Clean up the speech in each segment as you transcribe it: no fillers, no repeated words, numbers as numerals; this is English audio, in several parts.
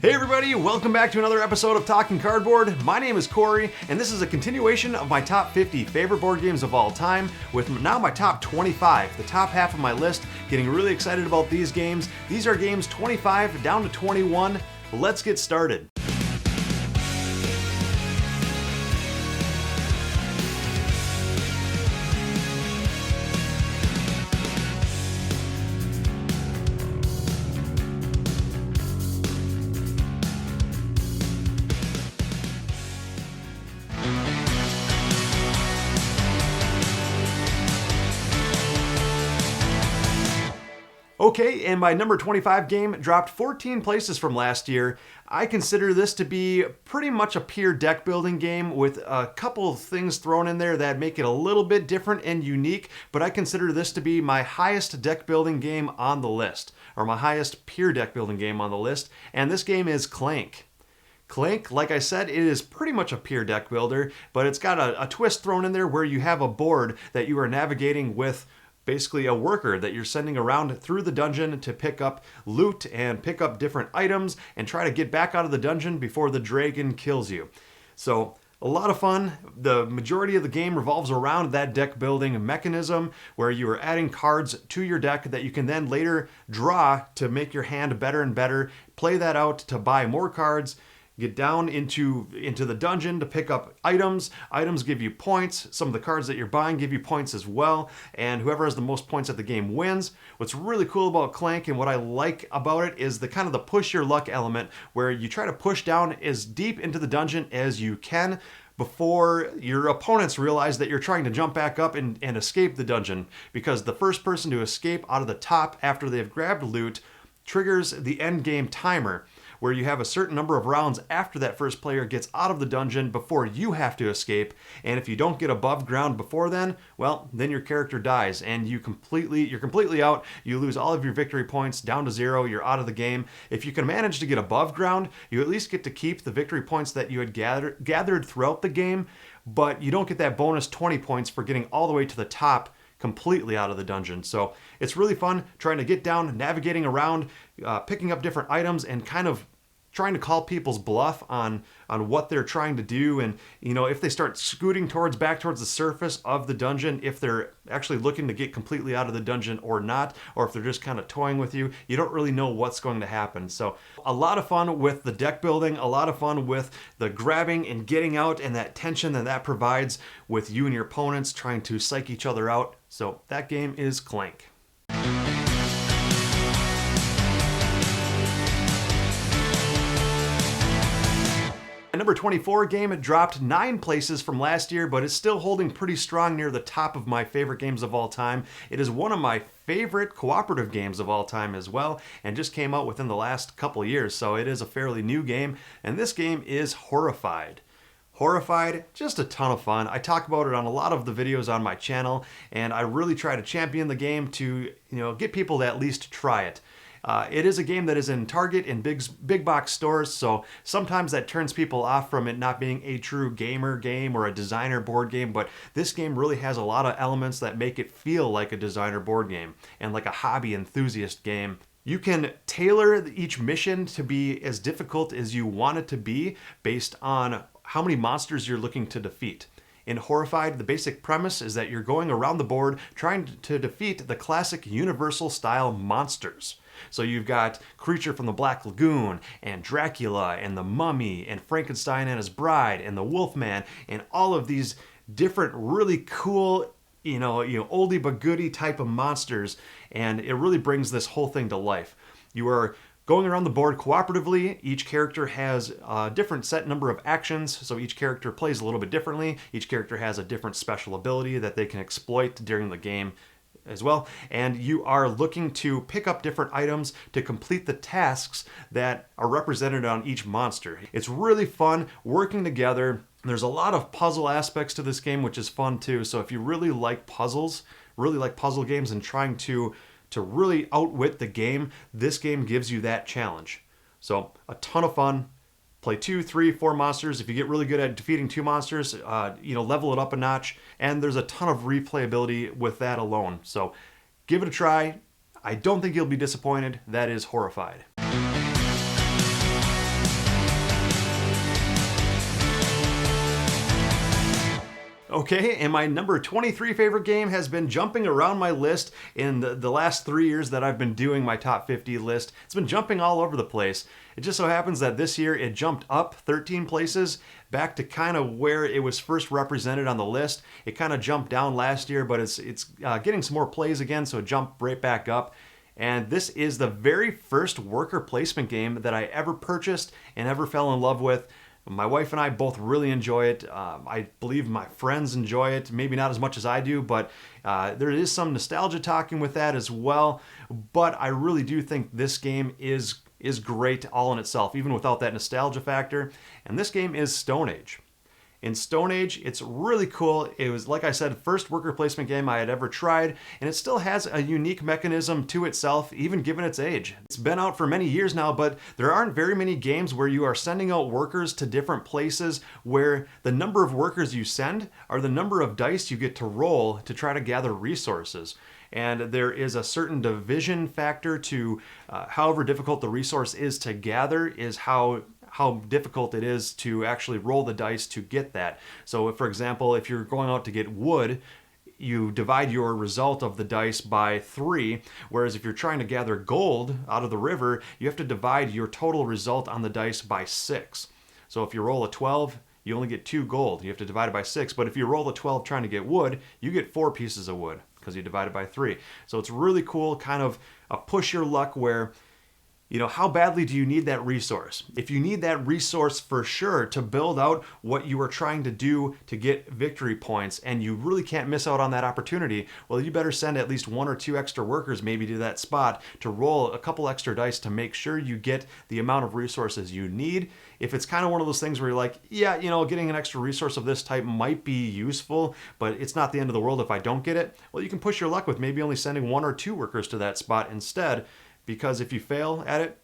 Hey everybody, welcome back to another episode of Talking Cardboard. My name is Cory, and this is a continuation of my top 50 favorite board games of all time, with now my top 25, the top half of my list. Getting really excited about these games. These are games 25 down to 21. Let's get started. Okay, and my number 25 game dropped 14 places from last year. I consider this to be pretty much a pure deck building game with a couple of things thrown in there that make it a little bit different and unique, but I consider this to be my highest deck building game on the list, or my highest pure deck building game on the list, and this game is Clank. Clank, like I said, it is pretty much a pure deck builder, but it's got a twist thrown in there where you have a board that you are navigating with basically a worker that you're sending around through the dungeon to pick up loot and pick up different items and try to get back out of the dungeon before the dragon kills you. So a lot of fun. The majority of the game revolves around that deck building mechanism where you are adding cards to your deck that you can then later draw to make your hand better and better, play that out to buy more cards, get down into the dungeon to pick up items. Items give you points. Some of the cards that you're buying give you points as well. And whoever has the most points at the game wins. What's really cool about Clank and what I like about it is the kind of the push your luck element where you try to push down as deep into the dungeon as you can before your opponents realize that you're trying to jump back up and escape the dungeon. Because the first person to escape out of the top after they've grabbed loot triggers the end game timer, where you have a certain number of rounds after that first player gets out of the dungeon before you have to escape. And if you don't get above ground before then, well, then your character dies and you're completely out. You lose all of your victory points down to 0. You're out of the game. If you can manage to get above ground, you at least get to keep the victory points that you had gathered throughout the game, but you don't get that bonus 20 points for getting all the way to the top completely out of the dungeon. So it's really fun trying to get down, navigating around, picking up different items, and kind of trying to call people's bluff on what they're trying to do. And if they start scooting back towards the surface of the dungeon, if they're actually looking to get completely out of the dungeon or not, or if they're just kind of toying with you, you don't really know what's going to happen. So a lot of fun with the deck building, a lot of fun with the grabbing and getting out and that tension that provides with you and your opponents trying to psych each other out. So that game is Clank. Number 24 game, it dropped 9 places from last year, but it's still holding pretty strong near the top of my favorite games of all time. It is one of my favorite cooperative games of all time as well, and just came out within the last couple years, so it is a fairly new game, and this game is Horrified. Horrified, just a ton of fun. I talk about it on a lot of the videos on my channel, and I really try to champion the game to get people to at least try it. It is a game that is in Target and big box stores, so sometimes that turns people off from it not being a true gamer game or a designer board game, but this game really has a lot of elements that make it feel like a designer board game and like a hobby enthusiast game. You can tailor each mission to be as difficult as you want it to be based on how many monsters you're looking to defeat. In Horrified, the basic premise is that you're going around the board trying to defeat the classic Universal style monsters. So you've got Creature from the Black Lagoon, and Dracula, and the Mummy, and Frankenstein and his Bride, and the Wolfman, and all of these different really cool, oldie but goodie type of monsters, and it really brings this whole thing to life. You are going around the board cooperatively. Each character has a different set number of actions, so each character plays a little bit differently. Each character has a different special ability that they can exploit during the game as well, and you are looking to pick up different items to complete the tasks that are represented on each monster. It's really fun working together. There's a lot of puzzle aspects to this game, which is fun too. So if you really like puzzles, really like puzzle games and trying to really outwit the game, this game gives you that challenge. So a ton of fun. Play 2, 3, 4 monsters. If you get really good at defeating 2 monsters, level it up a notch. And there's a ton of replayability with that alone. So give it a try. I don't think you'll be disappointed. That is Horrified. Okay, and my number 23 favorite game has been jumping around my list in the last 3 years that I've been doing my top 50 list. It's been jumping all over the place. It just so happens that this year it jumped up 13 places back to kind of where it was first represented on the list. It kind of jumped down last year, but it's getting some more plays again, so it jumped right back up. And this is the very first worker placement game that I ever purchased and ever fell in love with. My wife and I both really enjoy it. I believe my friends enjoy it, maybe not as much as I do, but there is some nostalgia talking with that as well. But I really do think this game is great all in itself, even without that nostalgia factor. And this game is Stone Age. In Stone Age, it's really cool. It was, like I said, first worker placement game I had ever tried, and it still has a unique mechanism to itself, even given its age. It's been out for many years now, but there aren't very many games where you are sending out workers to different places where the number of workers you send are the number of dice you get to roll to try to gather resources. And there is a certain division factor to however difficult the resource is to gather is how difficult it is to actually roll the dice to get that. So if, for example, if you're going out to get wood, you divide your result of the dice by 3, whereas if you're trying to gather gold out of the river, you have to divide your total result on the dice by 6. So if you roll a 12, you only get 2 gold. You have to divide it by 6. But if you roll a 12 trying to get wood, you get 4 pieces of wood because you divide it by 3. So it's really cool, kind of a push your luck where, you know, how badly do you need that resource? If you need that resource for sure to build out what you are trying to do to get victory points, and you really can't miss out on that opportunity, well, you better send at least 1 or 2 extra workers maybe to that spot to roll a couple extra dice to make sure you get the amount of resources you need. If it's kind of one of those things where you're like, yeah, you know, getting an extra resource of this type might be useful, but it's not the end of the world if I don't get it, well, you can push your luck with maybe only sending 1 or 2 workers to that spot instead. Because if you fail at it,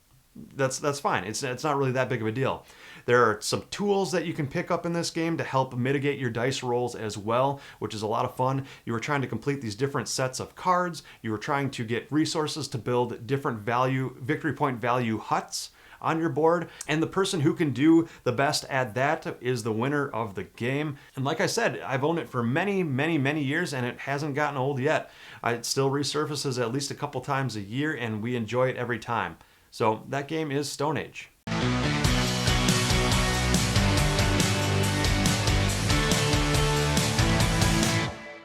that's fine. It's not really that big of a deal. There are some tools that you can pick up in this game to help mitigate your dice rolls as well, which is a lot of fun. You are trying to complete these different sets of cards. You are trying to get resources to build different victory point value huts on your board, and the person who can do the best at that is the winner of the game. And like I said, I've owned it for many, many, many years, and it hasn't gotten old yet. It still resurfaces at least a couple times a year, and we enjoy it every time. So that game is Stone Age.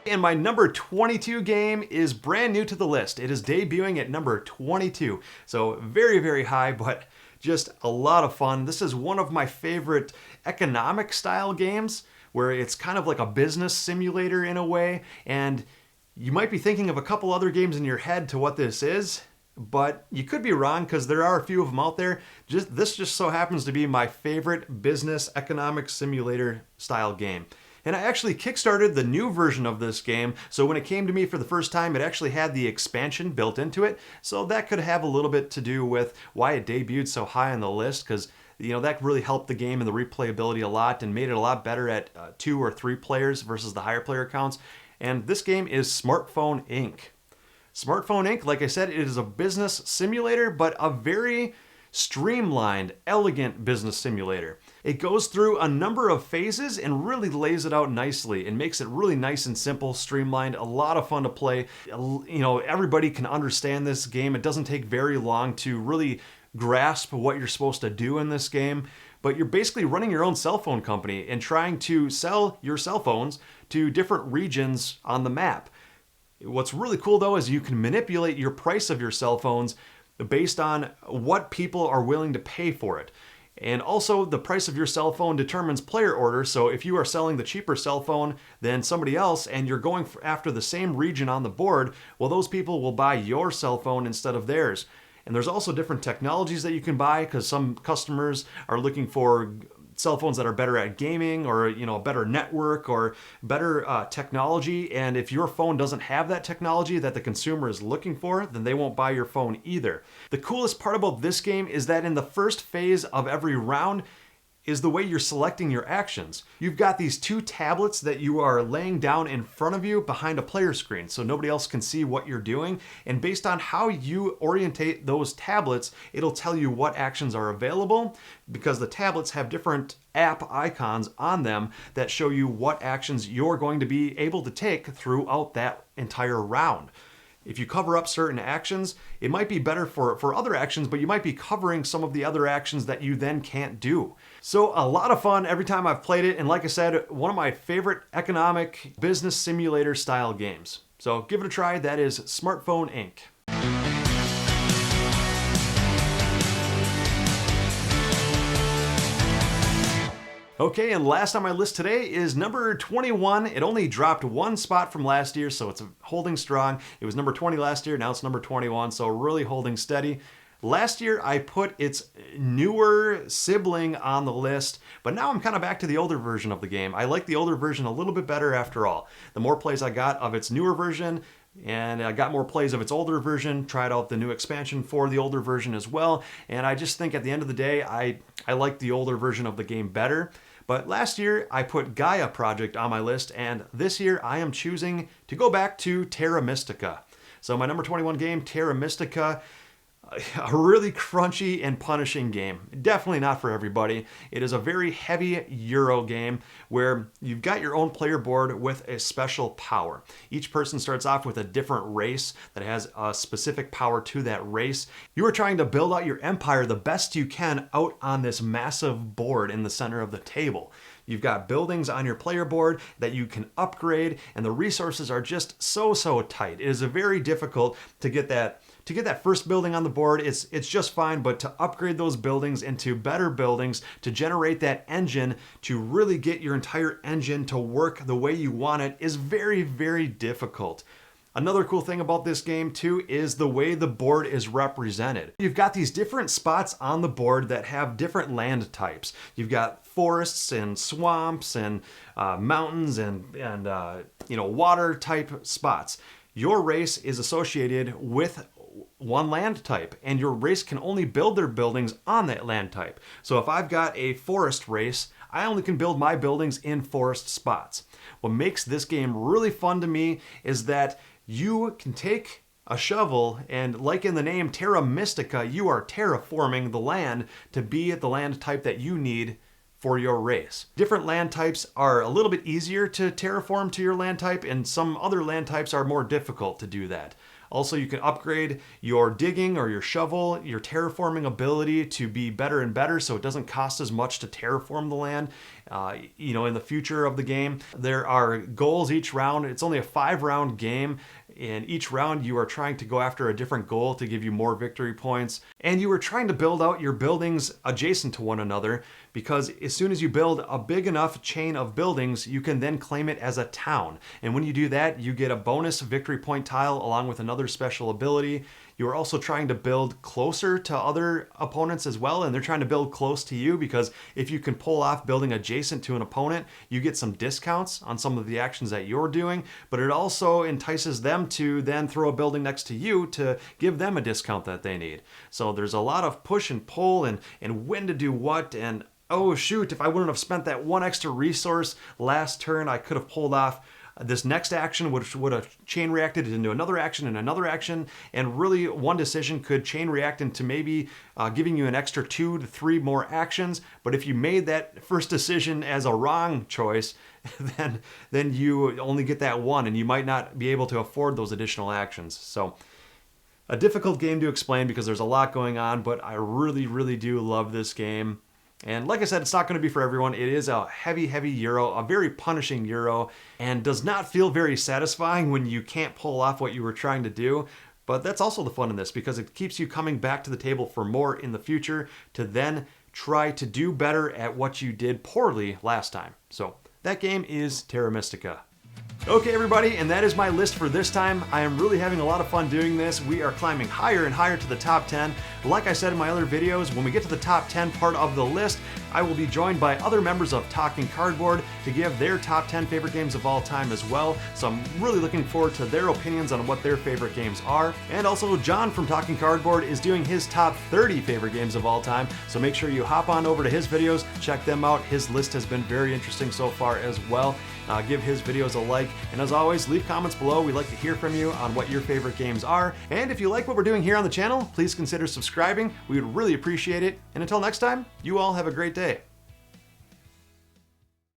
And my number 22 game is brand new to the list. It is debuting at number 22. So very, very high, but just a lot of fun. This is one of my favorite economic style games where it's kind of like a business simulator in a way. And you might be thinking of a couple other games in your head to what this is, but you could be wrong because there are a few of them out there. This just so happens to be my favorite business economic simulator style game. And I actually kickstarted the new version of this game, so when it came to me for the first time, it actually had the expansion built into it, so that could have a little bit to do with why it debuted so high on the list, because that really helped the game and the replayability a lot and made it a lot better at 2 or 3 players versus the higher player counts. And this game is Smartphone Inc. Smartphone Inc., like I said, it is a business simulator, but a very streamlined, elegant business simulator. It goes through a number of phases and really lays it out nicely and makes it really nice and simple, streamlined, a lot of fun to play. Everybody can understand this game. It doesn't take very long to really grasp what you're supposed to do in this game, but you're basically running your own cell phone company and trying to sell your cell phones to different regions on the map. What's really cool though is you can manipulate your price of your cell phones based on what people are willing to pay for it. And also the price of your cell phone determines player order. So if you are selling the cheaper cell phone than somebody else and you're going after the same region on the board, well, those people will buy your cell phone instead of theirs. And there's also different technologies that you can buy because some customers are looking for cell phones that are better at gaming or a better network or better technology. And if your phone doesn't have that technology that the consumer is looking for, then they won't buy your phone either. The coolest part about this game is that in the first phase of every round, is the way you're selecting your actions. You've got these two tablets that you are laying down in front of you behind a player screen so nobody else can see what you're doing. And based on how you orientate those tablets, it'll tell you what actions are available, because the tablets have different app icons on them that show you what actions you're going to be able to take throughout that entire round. If you cover up certain actions, it might be better for other actions, but you might be covering some of the other actions that you then can't do. So a lot of fun every time I've played it, and like I said, one of my favorite economic business simulator style games. So give it a try. That is Smartphone Inc. Okay, and last on my list today is number 21. It only dropped one spot from last year, so it's holding strong. It was number 20 last year, now it's number 21, so really holding steady. Last year, I put its newer sibling on the list, but now I'm kind of back to the older version of the game. I like the older version a little bit better after all. The more plays I got of its newer version, and I got more plays of its older version, tried out the new expansion for the older version as well, and I just think at the end of the day, I like the older version of the game better. But last year, I put Gaia Project on my list, and this year I am choosing to go back to Terra Mystica. So my number 21 game, Terra Mystica, a really crunchy and punishing game. Definitely not for everybody. It is a very heavy Euro game where you've got your own player board with a special power. Each person starts off with a different race that has a specific power to that race. You are trying to build out your empire the best you can out on this massive board in the center of the table. You've got buildings on your player board that you can upgrade, and the resources are just so tight. It is very difficult to get that first building on the board. It's just fine, but to upgrade those buildings into better buildings, to generate that engine, to really get your entire engine to work the way you want it is very difficult. Another cool thing about this game too is the way the board is represented. You've got these different spots on the board that have different land types. You've got forests and swamps and mountains and water type spots. Your race is associated with one land type, and your race can only build their buildings on that land type. So if I've got a forest race, I only can build my buildings in forest spots. What makes this game really fun to me is that you can take a shovel and, like in the name Terra Mystica, you are terraforming the land to be the land type that you need for your race. Different land types are a little bit easier to terraform to your land type, and some other land types are more difficult to do that. Also, you can upgrade your digging or your shovel, your terraforming ability to be better and better, so it doesn't cost as much to terraform the land. In the future of the game, there are goals each round. It's only a 5-round game. In each round, you are trying to go after a different goal to give you more victory points. And you are trying to build out your buildings adjacent to one another, because as soon as you build a big enough chain of buildings, you can then claim it as a town. And when you do that, you get a bonus victory point tile along with another special ability. You are also trying to build closer to other opponents as well, and they're trying to build close to you, because if you can pull off building adjacent to an opponent, you get some discounts on some of the actions that you're doing, but it also entices them to then throw a building next to you to give them a discount that they need. So there's a lot of push and pull and when to do what, and oh shoot, if I wouldn't have spent that one extra resource last turn, I could have pulled off this next action, which would have chain reacted into another action and another action, and really one decision could chain react into maybe giving you an extra 2 to 3 more actions. But if you made that first decision as a wrong choice, then you only get that one, and you might not be able to afford those additional actions. So a difficult game to explain because there's a lot going on, but I really do love this game. And like I said, it's not going to be for everyone. It is a heavy Euro, a very punishing Euro, and does not feel very satisfying when you can't pull off what you were trying to do. But that's also the fun in this, because it keeps you coming back to the table for more in the future to then try to do better at what you did poorly last time. So that game is Terra Mystica. Okay, everybody, and that is my list for this time. I am really having a lot of fun doing this. We are climbing higher and higher to the top 10. Like I said in my other videos, when we get to the top 10 part of the list, I will be joined by other members of Talking Cardboard to give their top 10 favorite games of all time as well. So I'm really looking forward to their opinions on what their favorite games are. And also, John from Talking Cardboard is doing his top 30 favorite games of all time. So make sure you hop on over to his videos, check them out. His list has been very interesting so far as well. Give his videos a like, and as always, leave comments below. We'd like to hear from you on what your favorite games are, and if you like what we're doing here on the channel, please consider subscribing. We would really appreciate it, and until next time, you all have a great day.